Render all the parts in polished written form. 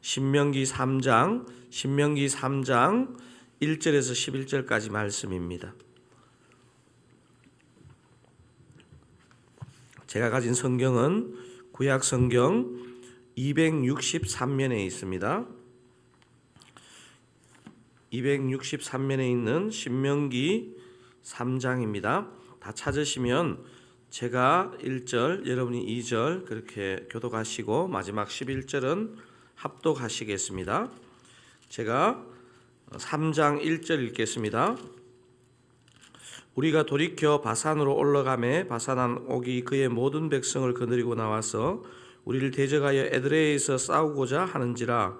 신명기 3장 1절에서 11절까지 말씀입니다. 제가 가진 성경은 구약 성경 263면에 있습니다. 263면에 있는 신명기 3장입니다. 다 찾으시면 제가 1절, 여러분이 2절 그렇게 교독하시고 마지막 11절은 합독하시겠습니다. 제가 3장 1절 읽겠습니다. 우리가 돌이켜 바산으로 올라가매 바산한 옥이 그의 모든 백성을 거느리고 나와서 우리를 대적하여 에드레이에서 싸우고자 하는지라.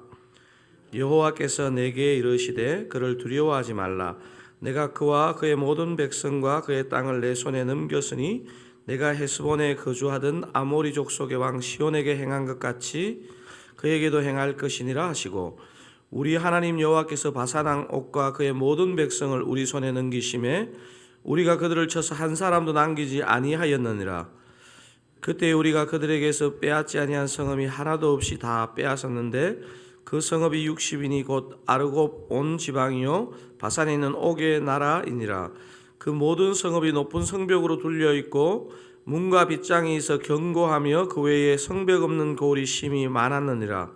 여호와께서 내게 이르시되 그를 두려워하지 말라. 내가 그와 그의 모든 백성과 그의 땅을 내 손에 넘겼으니 내가 헤스본에 거주하던 아모리 족속의 왕 시온에게 행한 것 같이 그에게도 행할 것이니라 하시고, 우리 하나님 여호와께서 바산왕 옥과 그의 모든 백성을 우리 손에 넘기심에 우리가 그들을 쳐서 한 사람도 남기지 아니하였느니라. 그때 우리가 그들에게서 빼앗지 아니한 성읍이 하나도 없이 다 빼앗았는데 그 성읍이 60인이 곧 아르곱 온 지방이요 바산에 있는 옥의 나라이니라. 그 모든 성읍이 높은 성벽으로 둘려 있고 문과 빗장이 있어 견고하며 그 외에 성벽 없는 고을이 심히 많았느니라.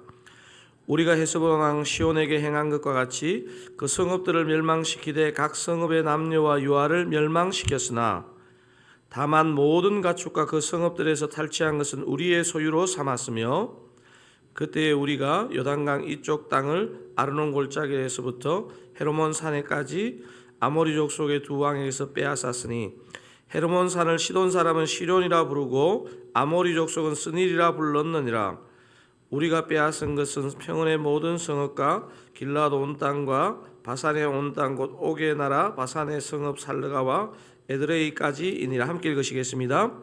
우리가 헤스본 왕 시온에게 행한 것과 같이 그 성읍들을 멸망시키되 각 성읍의 남녀와 유아를 멸망시켰으나 다만 모든 가축과 그 성읍들에서 탈취한 것은 우리의 소유로 삼았으며, 그때에 우리가 요단강 이쪽 땅을 아르논 골짜기에서부터 헤르몬 산에까지 아모리 족속의 두 왕에게서 빼앗았으니 헤르몬 산을 시돈 사람은 시론이라 부르고 아모리 족속은 스닐이라 불렀느니라. 우리가 빼앗은 것은 평원의 모든 성읍과 길라도 온 땅과 바산의 온 땅 곧 옥의 나라 바산의 성읍 살르가와 에드레이까지이니라. 함께 읽으시겠습니다.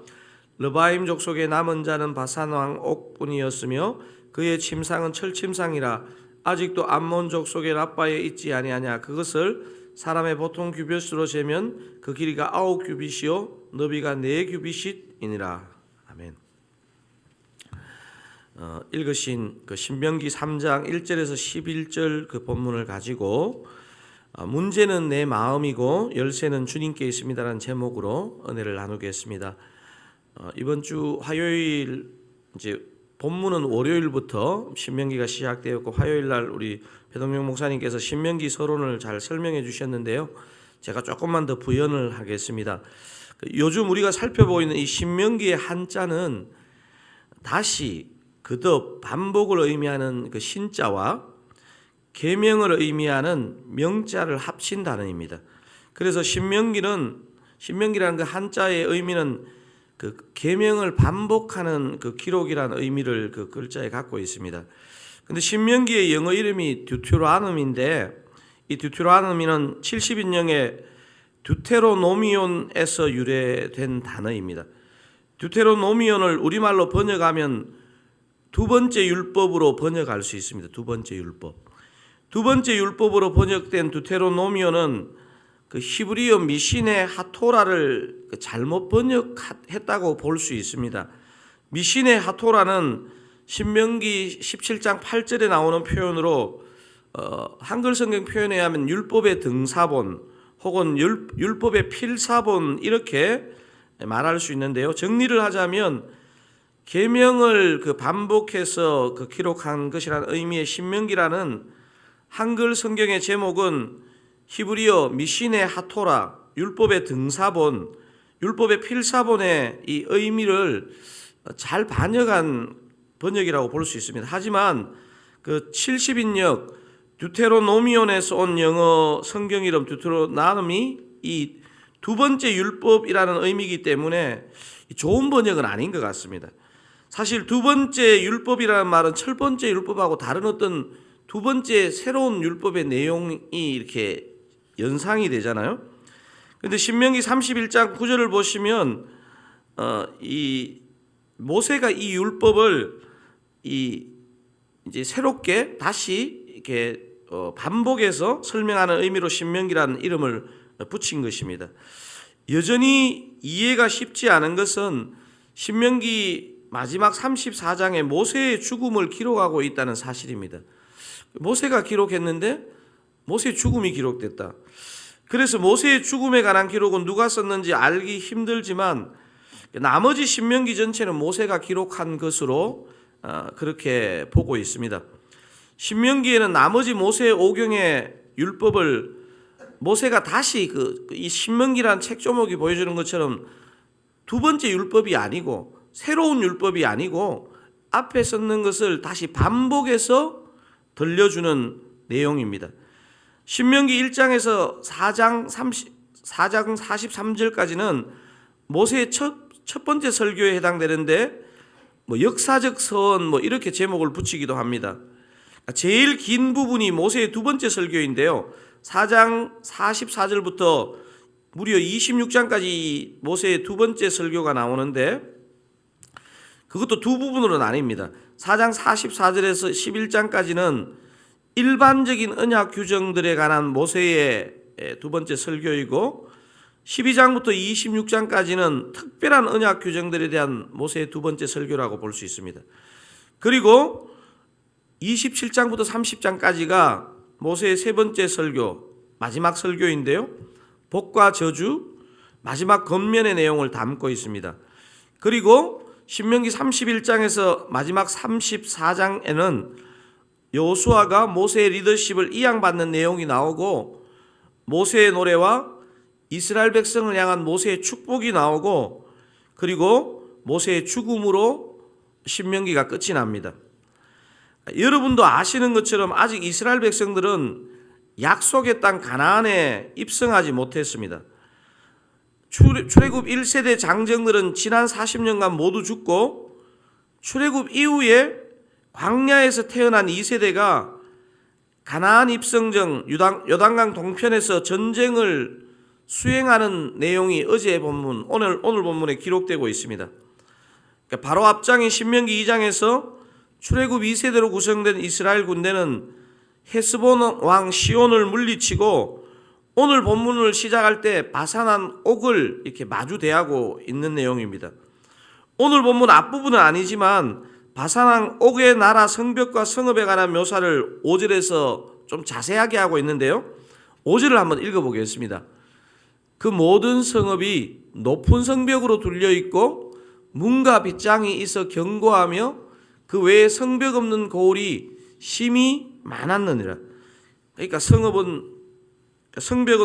르바임 족속의 남은 자는 바산 왕 옥뿐이었으며 그의 침상은 철침상이라. 아직도 암몬 족속의 라빠에 있지 아니하냐. 그것을 사람의 보통 규빗으로 재면 그 길이가 9규빗이요 너비가 4규빗이니라. 아멘. 읽으신 그 신명기 3장 1절에서 11절 그 본문을 가지고 문제는 내 마음이고 열쇠는 주님께 있습니다라는 제목으로 은혜를 나누겠습니다. 이번 주 화요일 이제 본문은 월요일부터 신명기가 시작되었고 화요일 날 우리 배동명 목사님께서 신명기 서론을 잘 설명해 주셨는데요. 제가 조금만 더 부연을 하겠습니다. 요즘 우리가 살펴보고 있는 이 신명기의 한자는 다시 그듭 반복을 의미하는 그 신자와 계명을 의미하는 명자를 합친 단어입니다. 그래서 신명기라는 그 한자의 의미는 그 계명을 반복하는 그 기록이라는 의미를 그 글자에 갖고 있습니다. 근데 신명기의 영어 이름이 듀테로노미인데 이 듀테로노미는 70인명의 듀테로노미온에서 유래된 단어입니다. 듀테로노미온을 우리말로 번역하면 두 번째 율법으로 번역할 수 있습니다. 두 번째 율법. 두 번째 율법으로 번역된 듀테로노미온은 그 히브리어 미신의 하토라를 잘못 번역했다고 볼 수 있습니다. 미신의 하토라는 신명기 17장 8절에 나오는 표현으로 한글 성경 표현에 하면 율법의 등사본 혹은 율법의 필사본 이렇게 말할 수 있는데요. 정리를 하자면 계명을 그 반복해서 그 기록한 것이라는 의미의 신명기라는 한글 성경의 제목은 히브리어 미신의 하토라, 율법의 등사본, 율법의 필사본의 이 의미를 잘 반영한 번역이라고 볼 수 있습니다. 하지만 그 70인역 듀테로노미온에서 온 영어 성경 이름 듀테로노미 이 두 번째 율법이라는 의미이기 때문에 좋은 번역은 아닌 것 같습니다. 사실 두 번째 율법이라는 말은 첫 번째 율법하고 다른 어떤 두 번째 새로운 율법의 내용이 이렇게 연상이 되잖아요. 그런데 신명기 31장 9절을 보시면 이 모세가 이 율법을 이제 새롭게 다시 이렇게 반복해서 설명하는 의미로 신명기라는 이름을 붙인 것입니다. 여전히 이해가 쉽지 않은 것은 신명기 마지막 34장에 모세의 죽음을 기록하고 있다는 사실입니다. 모세가 기록했는데 모세의 죽음이 기록됐다. 그래서 모세의 죽음에 관한 기록은 누가 썼는지 알기 힘들지만 나머지 신명기 전체는 모세가 기록한 것으로 그렇게 보고 있습니다. 신명기에는 나머지 모세의 오경의 율법을 모세가 다시 이 신명기라는 책 조목이 보여주는 것처럼 두 번째 율법이 아니고 새로운 율법이 아니고 앞에 썼는 것을 다시 반복해서 들려주는 내용입니다. 신명기 1장에서 4장 43절까지는 모세의 첫 번째 설교에 해당되는데 역사적 서원 이렇게 제목을 붙이기도 합니다. 제일 긴 부분이 모세의 두 번째 설교인데요. 4장 44절부터 무려 26장까지 모세의 두 번째 설교가 나오는데 그것도 두 부분으로 나뉩니다. 4장 44절에서 11장까지는 일반적인 언약 규정들에 관한 모세의 두 번째 설교이고 12장부터 26장까지는 특별한 언약 규정들에 대한 모세의 두 번째 설교라고 볼 수 있습니다. 그리고 27장부터 30장까지가 모세의 세 번째 설교, 마지막 설교인데요. 복과 저주, 마지막 권면의 내용을 담고 있습니다. 그리고 신명기 31장에서 마지막 34장에는 여호수아가 모세의 리더십을 이양받는 내용이 나오고 모세의 노래와 이스라엘 백성을 향한 모세의 축복이 나오고 그리고 모세의 죽음으로 신명기가 끝이 납니다. 여러분도 아시는 것처럼 아직 이스라엘 백성들은 약속의 땅 가나안에 입성하지 못했습니다. 출애굽 1세대 장정들은 지난 40년간 모두 죽고 출애굽 이후에 광야에서 태어난 2세대가 가나안 입성전 요단강 동편에서 전쟁을 수행하는 내용이 어제의 본문, 오늘 본문에 기록되고 있습니다. 그러니까 바로 앞장인 신명기 2장에서 출애굽 2세대로 구성된 이스라엘 군대는 헤스본 왕 시온을 물리치고 오늘 본문을 시작할 때 바산한 옥을 이렇게 마주대하고 있는 내용입니다. 오늘 본문 앞부분은 아니지만 바산한 옥의 나라 성벽과 성읍에 관한 묘사를 5절에서 좀 자세하게 하고 있는데요. 5절을 한번 읽어보겠습니다. 그 모든 성읍이 높은 성벽으로 둘려 있고 문과 빗장이 있어 견고하며 그 외에 성벽 없는 고을이 심히 많았느니라. 그러니까 성벽은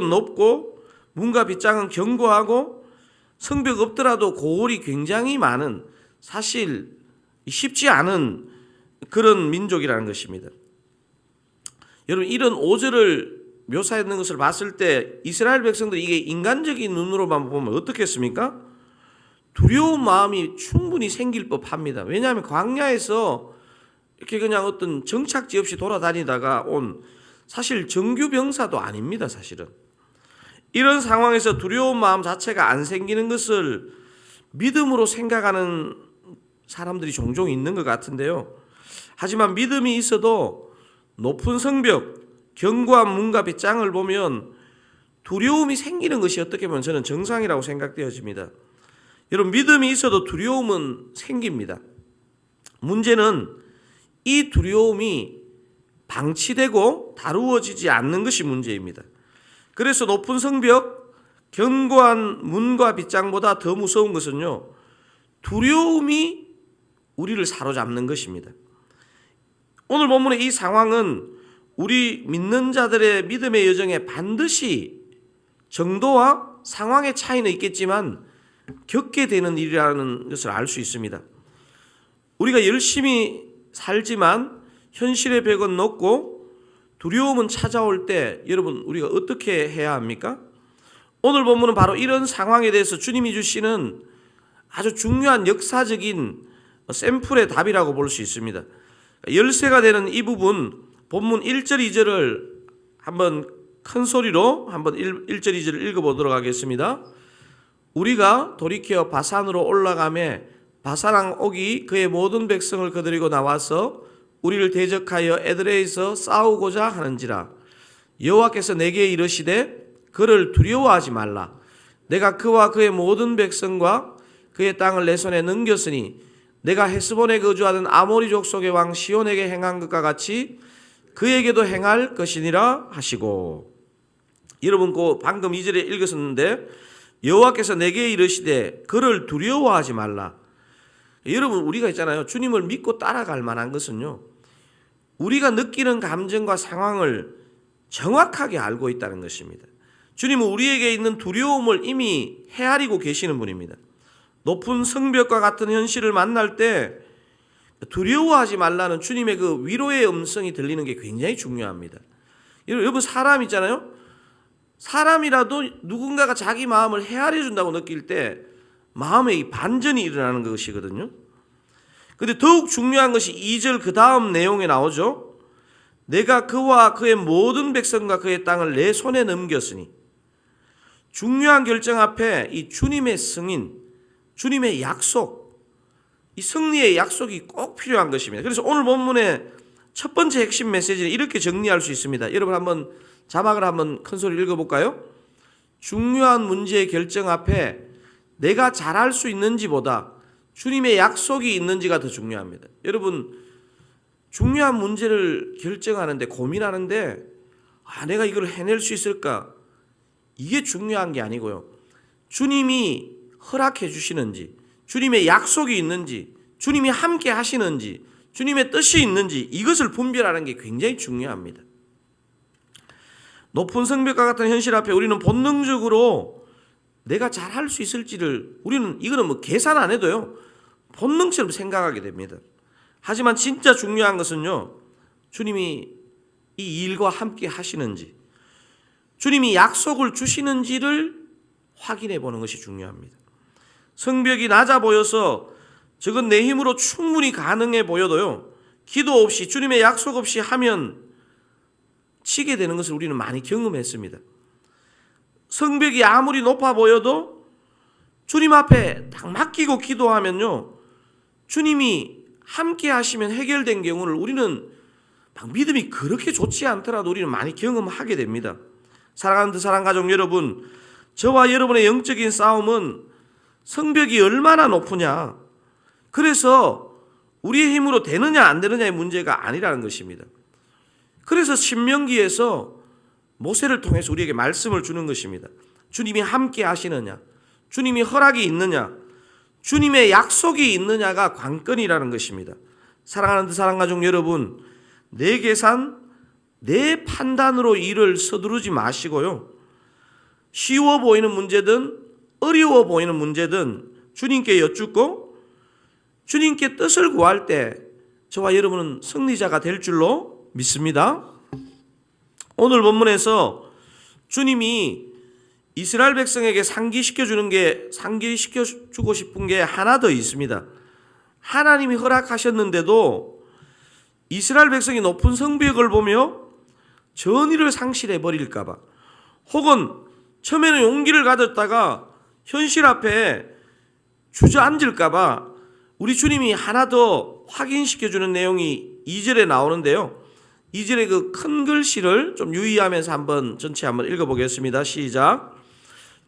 높고 문과 빗장은 견고하고 성벽 없더라도 고을이 굉장히 많은, 사실 쉽지 않은 그런 민족이라는 것입니다. 여러분, 이런 5절을 묘사했는 것을 봤을 때 이스라엘 백성들이 이게 인간적인 눈으로만 보면 어떻겠습니까? 두려운 마음이 충분히 생길 법합니다. 왜냐하면 광야에서 이렇게 그냥 어떤 정착지 없이 돌아다니다가 온 사실 정규 병사도 아닙니다. 사실은 이런 상황에서 두려운 마음 자체가 안 생기는 것을 믿음으로 생각하는 사람들이 종종 있는 것 같은데요. 하지만 믿음이 있어도 높은 성벽, 견고한 문과 빗장을 보면 두려움이 생기는 것이 어떻게 보면 저는 정상이라고 생각되어집니다. 여러분, 믿음이 있어도 두려움은 생깁니다. 문제는 이 두려움이 방치되고 다루어지지 않는 것이 문제입니다. 그래서 높은 성벽, 견고한 문과 빗장보다 더 무서운 것은요, 두려움이 우리를 사로잡는 것입니다. 오늘 본문의 이 상황은 우리 믿는 자들의 믿음의 여정에 반드시 정도와 상황의 차이는 있겠지만 겪게 되는 일이라는 것을 알 수 있습니다. 우리가 열심히 살지만 현실의 벽은 높고 두려움은 찾아올 때 여러분, 우리가 어떻게 해야 합니까? 오늘 본문은 바로 이런 상황에 대해서 주님이 주시는 아주 중요한 역사적인 샘플의 답이라고 볼 수 있습니다. 열쇠가 되는 이 부분, 본문 1절 2절을 한번 큰 소리로 한번 1절 2절을 읽어보도록 하겠습니다. 우리가 돌이켜 바산으로 올라가매 바산왕 옥이 그의 모든 백성을 거느리고 나와서 우리를 대적하여 에드레에서 싸우고자 하는지라. 여호와께서 내게 이르시되 그를 두려워하지 말라. 내가 그와 그의 모든 백성과 그의 땅을 내 손에 넘겼으니 내가 헤스본에 거주하던 아모리 족속의 왕 시온에게 행한 것과 같이 그에게도 행할 것이니라 하시고. 여러분 그 방금 2절에 읽었었는데 여호와께서 내게 이르시되 그를 두려워하지 말라. 여러분 우리가 있잖아요. 주님을 믿고 따라갈 만한 것은요, 우리가 느끼는 감정과 상황을 정확하게 알고 있다는 것입니다. 주님은 우리에게 있는 두려움을 이미 헤아리고 계시는 분입니다. 높은 성벽과 같은 현실을 만날 때 두려워하지 말라는 주님의 그 위로의 음성이 들리는 게 굉장히 중요합니다. 여러분 사람 있잖아요. 사람이라도 누군가가 자기 마음을 헤아려 준다고 느낄 때 마음에 이 반전이 일어나는 것이거든요. 그런데 더욱 중요한 것이 2절 그 다음 내용에 나오죠. 내가 그와 그의 모든 백성과 그의 땅을 내 손에 넘겼으니. 중요한 결정 앞에 이 주님의 승인, 주님의 약속, 이 승리의 약속이 꼭 필요한 것입니다. 그래서 오늘 본문의 첫 번째 핵심 메시지는 이렇게 정리할 수 있습니다. 여러분 한번 자막을 한번 큰 소리 읽어볼까요? 중요한 문제의 결정 앞에 내가 잘할 수 있는지보다 주님의 약속이 있는지가 더 중요합니다. 여러분 중요한 문제를 결정하는데 고민하는데 내가 이걸 해낼 수 있을까? 이게 중요한 게 아니고요. 주님이 허락해 주시는지, 주님의 약속이 있는지, 주님이 함께 하시는지, 주님의 뜻이 있는지 이것을 분별하는 게 굉장히 중요합니다. 높은 성벽과 같은 현실 앞에 우리는 본능적으로 내가 잘할 수 있을지를 이거는 뭐 계산 안 해도요 본능처럼 생각하게 됩니다. 하지만 진짜 중요한 것은요, 주님이 이 일과 함께 하시는지, 주님이 약속을 주시는지를 확인해 보는 것이 중요합니다. 성벽이 낮아 보여서 저건 내 힘으로 충분히 가능해 보여도요, 기도 없이 주님의 약속 없이 하면 치게 되는 것을 우리는 많이 경험했습니다. 성벽이 아무리 높아 보여도 주님 앞에 딱 맡기고 기도하면요, 주님이 함께 하시면 해결된 경우를 우리는 막 믿음이 그렇게 좋지 않더라도 우리는 많이 경험하게 됩니다. 사랑하는 사랑가족 여러분, 저와 여러분의 영적인 싸움은 성벽이 얼마나 높으냐, 그래서 우리의 힘으로 되느냐 안 되느냐의 문제가 아니라는 것입니다. 그래서 신명기에서 모세를 통해서 우리에게 말씀을 주는 것입니다. 주님이 함께 하시느냐, 주님이 허락이 있느냐, 주님의 약속이 있느냐가 관건이라는 것입니다. 사랑하는 사랑가족 여러분, 내 계산, 내 판단으로 일을 서두르지 마시고요, 쉬워 보이는 문제든 어려워 보이는 문제든 주님께 여쭙고 주님께 뜻을 구할 때 저와 여러분은 승리자가 될 줄로 믿습니다. 오늘 본문에서 주님이 이스라엘 백성에게 상기시켜주고 싶은 게 하나 더 있습니다. 하나님이 허락하셨는데도 이스라엘 백성이 높은 성벽을 보며 전의를 상실해 버릴까 봐, 혹은 처음에는 용기를 가졌다가 현실 앞에 주저앉을까 봐 우리 주님이 하나 더 확인시켜주는 내용이 2절에 나오는데요. 2절의 그 큰 글씨를 좀 유의하면서 전체 한번 읽어보겠습니다. 시작.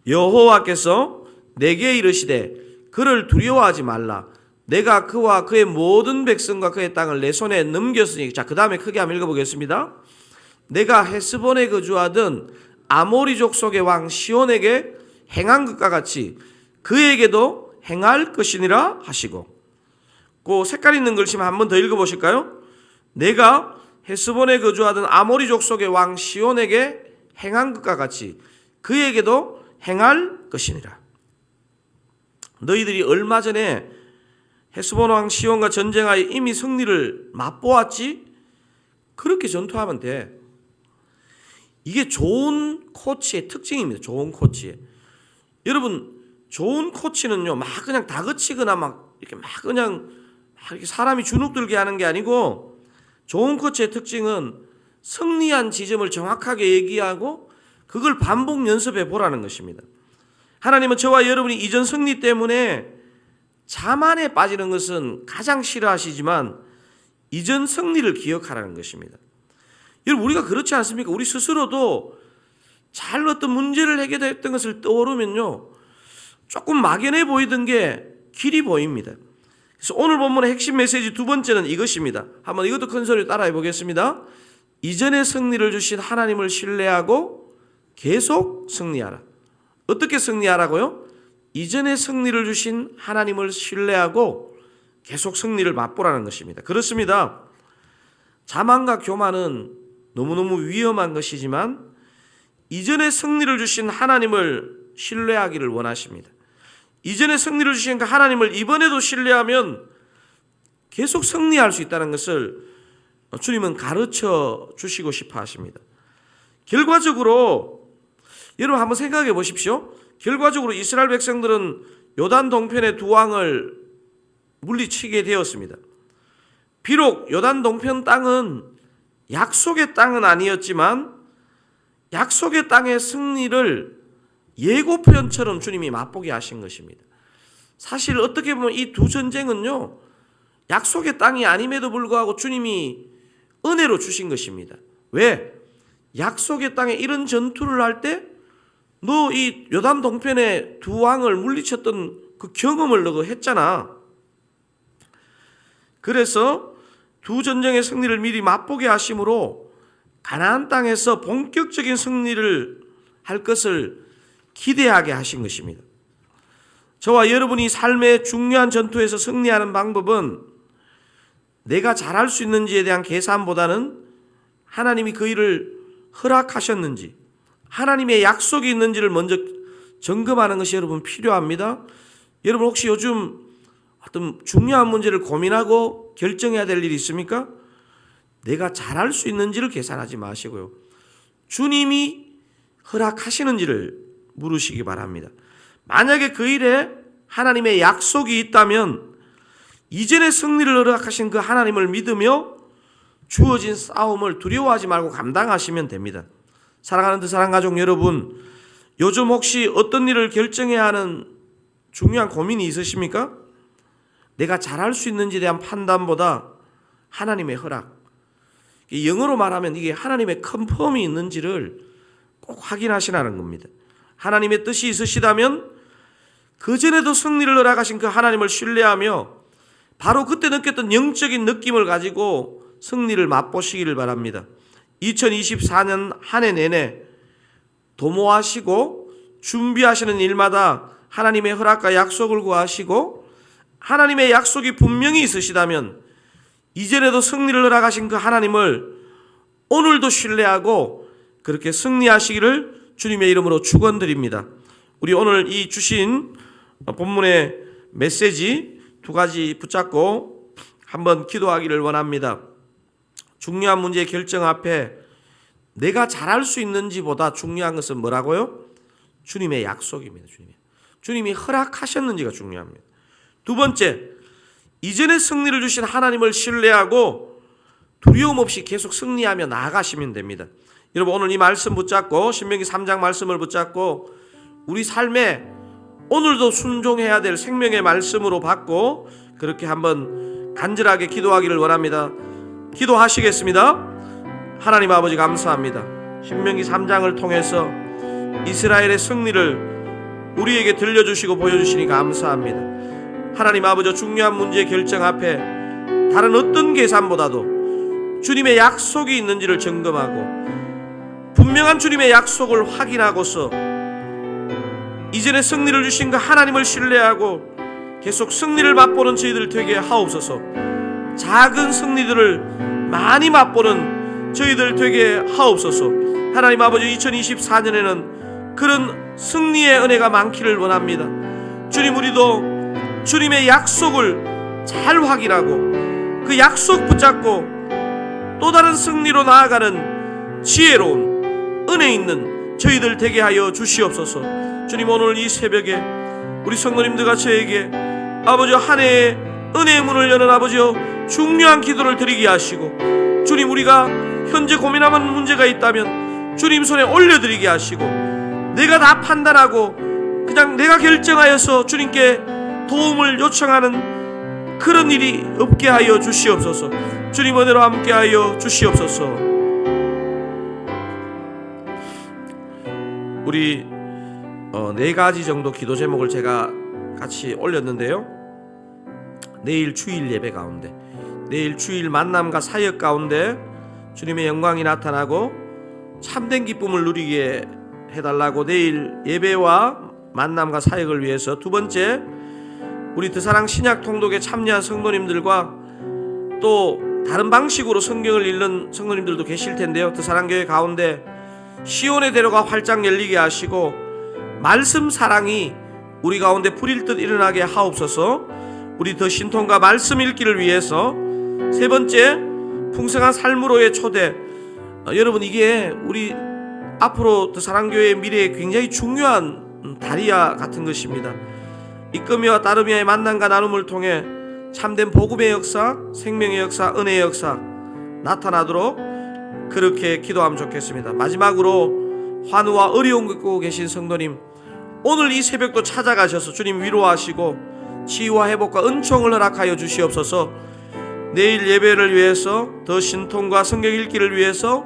여호와께서 내게 이르시되 그를 두려워하지 말라. 내가 그와 그의 모든 백성과 그의 땅을 내 손에 넘겼으니. 자, 그 다음에 크게 한번 읽어보겠습니다. 내가 헤스본에 거주하던 아모리 족속의 왕 시온에게 행한 것과 같이 그에게도 행할 것이니라 하시고. 그 색깔 있는 글씨만 한번 더 읽어보실까요? 내가 헤스본에 거주하던 아모리 족속의 왕 시온에게 행한 것과 같이 그에게도 행할 것이니라. 너희들이 얼마 전에 헤스본 왕 시온과 전쟁하여 이미 승리를 맛보았지? 그렇게 전투하면 돼. 이게 좋은 코치의 특징입니다. 좋은 코치의. 여러분, 좋은 코치는요, 막 그냥 다그치거나 막 이렇게 사람이 주눅들게 하는 게 아니고, 좋은 코치의 특징은 승리한 지점을 정확하게 얘기하고 그걸 반복 연습해 보라는 것입니다. 하나님은 저와 여러분이 이전 승리 때문에 자만에 빠지는 것은 가장 싫어하시지만 이전 승리를 기억하라는 것입니다. 여러분, 우리가 그렇지 않습니까? 우리 스스로도 잘 어떤 문제를 해결했던 것을 떠오르면요, 조금 막연해 보이던 게 길이 보입니다. 그래서 오늘 본문의 핵심 메시지 두 번째는 이것입니다. 한번 이것도 큰 소리로 따라해 보겠습니다. 이전의 승리를 주신 하나님을 신뢰하고 계속 승리하라. 어떻게 승리하라고요? 이전의 승리를 주신 하나님을 신뢰하고 계속 승리를 맛보라는 것입니다. 그렇습니다. 자만과 교만은 너무너무 위험한 것이지만 이전의 승리를 주신 하나님을 신뢰하기를 원하십니다. 이전에 승리를 주신 그 하나님을 이번에도 신뢰하면 계속 승리할 수 있다는 것을 주님은 가르쳐 주시고 싶어 하십니다. 결과적으로 여러분 한번 생각해 보십시오. 결과적으로 이스라엘 백성들은 요단 동편의 두 왕을 물리치게 되었습니다. 비록 요단 동편 땅은 약속의 땅은 아니었지만 약속의 땅의 승리를 예고편처럼 주님이 맛보게 하신 것입니다. 사실 어떻게 보면 이 두 전쟁은요, 약속의 땅이 아님에도 불구하고 주님이 은혜로 주신 것입니다. 왜? 약속의 땅에 이런 전투를 할 때 너 이 요단 동편의 두 왕을 물리쳤던 그 경험을 너가 했잖아. 그래서 두 전쟁의 승리를 미리 맛보게 하심으로 가나안 땅에서 본격적인 승리를 할 것을 기대하게 하신 것입니다. 저와 여러분이 삶의 중요한 전투에서 승리하는 방법은 내가 잘할 수 있는지에 대한 계산보다는 하나님이 그 일을 허락하셨는지, 하나님의 약속이 있는지를 먼저 점검하는 것이 여러분 필요합니다. 여러분 혹시 요즘 어떤 중요한 문제를 고민하고 결정해야 될 일이 있습니까? 내가 잘할 수 있는지를 계산하지 마시고요. 주님이 허락하시는지를 물으시기 바랍니다. 만약에 그 일에 하나님의 약속이 있다면 이전에 승리를 허락하신 그 하나님을 믿으며 주어진 싸움을 두려워하지 말고 감당하시면 됩니다. 사랑하는 사랑가족 여러분, 요즘 혹시 어떤 일을 결정해야 하는 중요한 고민이 있으십니까? 내가 잘할 수 있는지에 대한 판단보다 하나님의 허락, 영어로 말하면 이게 하나님의 컨펌이 있는지를 꼭 확인하시라는 겁니다. 하나님의 뜻이 있으시다면 그전에도 승리를 허락하신 그 하나님을 신뢰하며 바로 그때 느꼈던 영적인 느낌을 가지고 승리를 맛보시기를 바랍니다. 2024년 한 해 내내 도모하시고 준비하시는 일마다 하나님의 허락과 약속을 구하시고 하나님의 약속이 분명히 있으시다면 이전에도 승리를 허락하신 그 하나님을 오늘도 신뢰하고 그렇게 승리하시기를 주님의 이름으로 축원드립니다. 우리 오늘 이 주신 본문의 메시지 두 가지 붙잡고 한번 기도하기를 원합니다. 중요한 문제의 결정 앞에 내가 잘할 수 있는지보다 중요한 것은 뭐라고요? 주님의 약속입니다. 주님이 허락하셨는지가 중요합니다. 두 번째, 이전에 승리를 주신 하나님을 신뢰하고 두려움 없이 계속 승리하며 나아가시면 됩니다. 여러분 오늘 이 말씀 붙잡고 신명기 3장 말씀을 붙잡고 우리 삶에 오늘도 순종해야 될 생명의 말씀으로 받고 그렇게 한번 간절하게 기도하기를 원합니다. 기도하시겠습니다. 하나님 아버지 감사합니다. 신명기 3장을 통해서 이스라엘의 승리를 우리에게 들려주시고 보여주시니 감사합니다. 하나님 아버지 중요한 문제의 결정 앞에 다른 어떤 계산보다도 주님의 약속이 있는지를 점검하고 분명한 주님의 약속을 확인하고서 이전에 승리를 주신 그 하나님을 신뢰하고 계속 승리를 맛보는 저희들 되게 하옵소서. 작은 승리들을 많이 맛보는 저희들 되게 하옵소서. 하나님 아버지 2024년에는 그런 승리의 은혜가 많기를 원합니다. 주님 우리도 주님의 약속을 잘 확인하고 그 약속 붙잡고 또 다른 승리로 나아가는 지혜로운 은혜 있는 저희들 되게 하여 주시옵소서. 주님 오늘 이 새벽에 우리 성도님들과 저에게 아버지 한 해의 은혜의 문을 여는 아버지여 중요한 기도를 드리게 하시고 주님 우리가 현재 고민하는 문제가 있다면 주님 손에 올려드리게 하시고 내가 다 판단하고 그냥 내가 결정하여서 주님께 도움을 요청하는 그런 일이 없게 하여 주시옵소서. 주님 은혜로 함께 하여 주시옵소서. 우리 4가지 정도 기도 제목을 제가 같이 올렸는데요. 내일 주일 예배 가운데, 내일 주일 만남과 사역 가운데 주님의 영광이 나타나고 참된 기쁨을 누리게 해달라고 내일 예배와 만남과 사역을 위해서, 두 번째, 우리 드사랑 신약 통독에 참여한 성도님들과 또 다른 방식으로 성경을 읽는 성도님들도 계실 텐데요. 드사랑교회 가운데 시온의 대로가 활짝 열리게 하시고 말씀 사랑이 우리 가운데 불일 듯 일어나게 하옵소서. 우리 더 신통과 말씀 읽기를 위해서, 세 번째, 풍성한 삶으로의 초대. 여러분, 이게 우리 앞으로 더 사랑교회의 미래에 굉장히 중요한 다리와 같은 것입니다. 이끄미와 따르미와의 만남과 나눔을 통해 참된 복음의 역사, 생명의 역사, 은혜의 역사 나타나도록 그렇게 기도하면 좋겠습니다. 마지막으로 환우와 어려움 겪고 계신 성도님, 오늘 이 새벽도 찾아가셔서 주님 위로하시고 치유와 회복과 은총을 허락하여 주시옵소서. 내일 예배를 위해서, 더 신통과 성경 읽기를 위해서,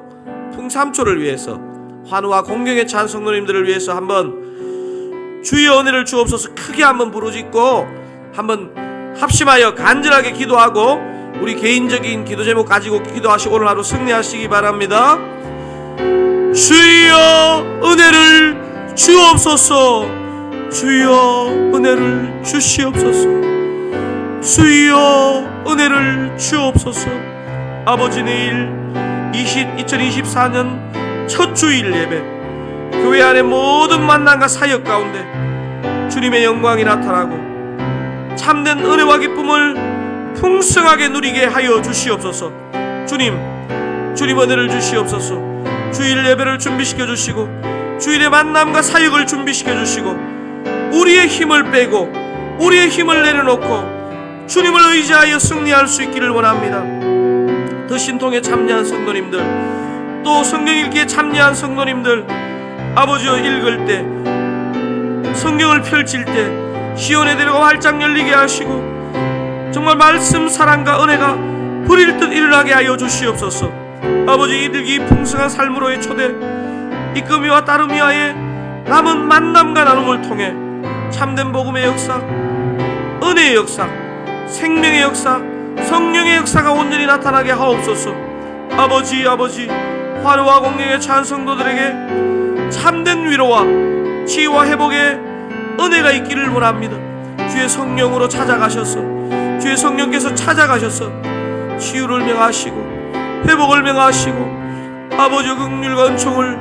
풍삼초를 위해서, 환우와 공경에 찬 성도님들을 위해서 한번 주의 은혜를 주옵소서 크게 한번 부르짖고 한번 합심하여 간절하게 기도하고 우리 개인적인 기도 제목 가지고 기도하시고 오늘 하루 승리하시기 바랍니다. 주여 은혜를 주옵소서. 주여 은혜를 주시옵소서. 주여 은혜를 주옵소서. 아버지, 내일 2024년 첫 주일 예배, 교회 안의 모든 만남과 사역 가운데 주님의 영광이 나타나고 참된 은혜와 기쁨을 풍성하게 누리게 하여 주시옵소서. 주님 은혜를 주시옵소서. 주일 예배를 준비시켜 주시고 주일의 만남과 사역을 준비시켜 주시고 우리의 힘을 빼고 우리의 힘을 내려놓고 주님을 의지하여 승리할 수 있기를 원합니다. 더 신통에 참여한 성도님들, 또 성경 읽기에 참여한 성도님들, 아버지여, 읽을 때, 성경을 펼칠 때 시온의 대로가 활짝 열리게 하시고 정말 말씀 사랑과 은혜가 불일 듯 일어나게 하여 주시옵소서. 아버지, 이들이 풍성한 삶으로의 초대, 이끄미와 따르미와의 남은 만남과 나눔을 통해 참된 복음의 역사, 은혜의 역사, 생명의 역사, 성령의 역사가 온전히 나타나게 하옵소서. 아버지, 환호와 공경에 찬 성도들에게 참된 위로와 치유와 회복의 은혜가 있기를 원합니다. 주의 성령으로 찾아가셔서, 주의 성령께서 찾아가셔서 치유를 명하시고 회복을 명하시고 아버지, 긍휼과 은총을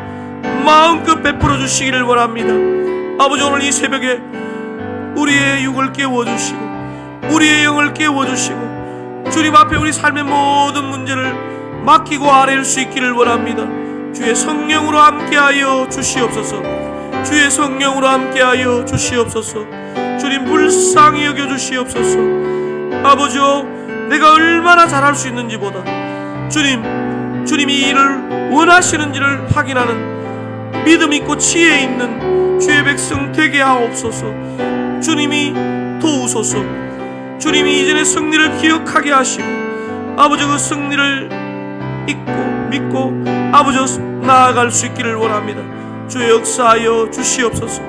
마음껏 베풀어 주시기를 원합니다. 아버지, 오늘 이 새벽에 우리의 육을 깨워주시고 우리의 영을 깨워주시고 주님 앞에 우리 삶의 모든 문제를 맡기고 아뢰일 수 있기를 원합니다. 주의 성령으로 함께하여 주시옵소서. 주의 성령으로 함께하여 주시옵소서. 주님, 불쌍히 여겨주시옵소서. 아버지여, 내가 얼마나 잘할 수 있는지보다 주님이 이 일을 원하시는지를 확인하는 믿음 있고 지혜 있는 주의 백성 되게 하옵소서. 주님이 도우소서. 주님이 이전의 승리를 기억하게 하시고 아버지, 그 승리를 믿고 아버지 나아갈 수 있기를 원합니다. 주의 역사하여 주시옵소서.